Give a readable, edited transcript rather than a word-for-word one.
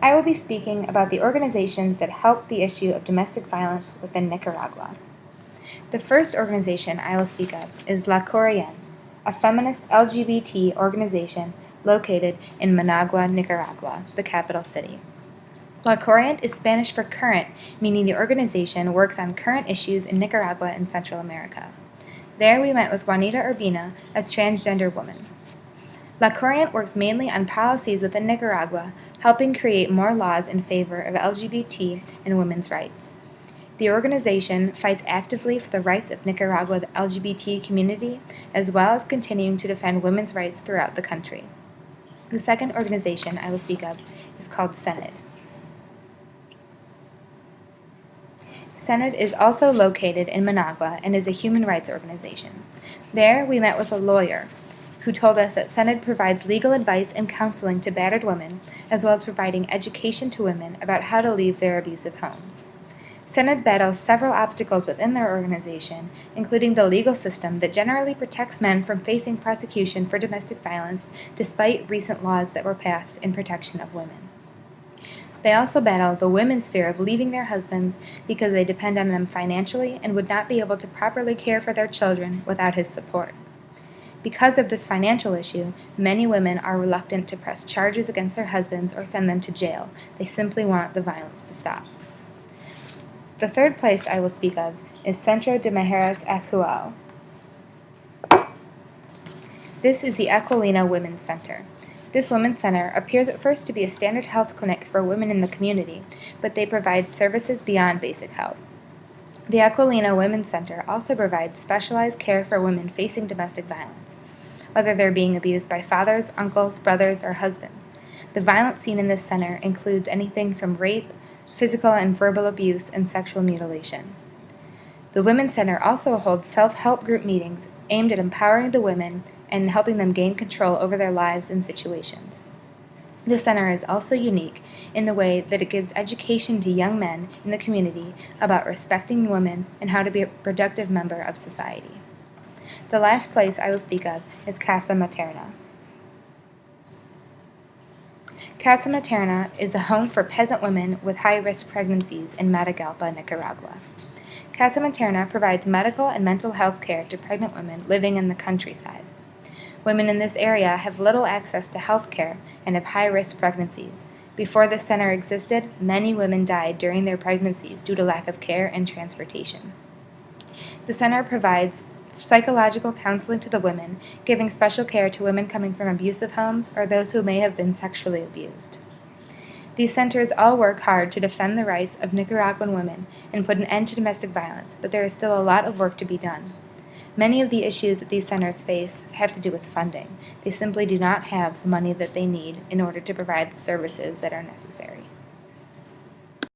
I will be speaking about the organizations that help the issue of domestic violence within Nicaragua. The first organization I will speak of is La Corriente, a feminist LGBT organization located in Managua, Nicaragua, the capital city. La Corriente is Spanish for current, meaning the organization works on current issues in Nicaragua and Central America. There we met with Juanita Urbina, a transgender woman. La Corriente works mainly on policies within Nicaragua, helping create more laws in favor of LGBT and women's rights. The organization fights actively for the rights of Nicaragua the LGBT community, as well as continuing to defend women's rights throughout the country. The second organization I will speak of is called Senate. Senate is also located in Managua and is a human rights organization. There we met with a lawyer who told us that Senate provides legal advice and counseling to battered women, as well as providing education to women about how to leave their abusive homes. Senate battles several obstacles within their organization, including the legal system that generally protects men from facing prosecution for domestic violence, despite recent laws that were passed in protection of women. They also battle the women's fear of leaving their husbands because they depend on them financially and would not be able to properly care for their children without his support. Because of this financial issue, many women are reluctant to press charges against their husbands or send them to jail. They simply want the violence to stop. The third place I will speak of is Centro de Mujeres Actual. This is the Aquilina Women's Center. This women's center appears at first to be a standard health clinic for women in the community, but they provide services beyond basic health. The Aquilina Women's Center also provides specialized care for women facing domestic violence, whether they're being abused by fathers, uncles, brothers, or husbands. The violence seen in this center includes anything from rape, physical and verbal abuse, and sexual mutilation. The Women's Center also holds self-help group meetings aimed at empowering the women and helping them gain control over their lives and situations. The center is also unique in the way that it gives education to young men in the community about respecting women and how to be a productive member of society. The last place I will speak of is Casa Materna. Casa Materna is a home for peasant women with high-risk pregnancies in Matagalpa, Nicaragua. Casa Materna provides medical and mental health care to pregnant women living in the countryside. Women in this area have little access to health care and have high-risk pregnancies. Before this center existed, many women died during their pregnancies due to lack of care and transportation. The center provides psychological counseling to the women, giving special care to women coming from abusive homes or those who may have been sexually abused. These centers all work hard to defend the rights of Nicaraguan women and put an end to domestic violence, but there is still a lot of work to be done. Many of the issues that these centers face have to do with funding. They simply do not have the money that they need in order to provide the services that are necessary.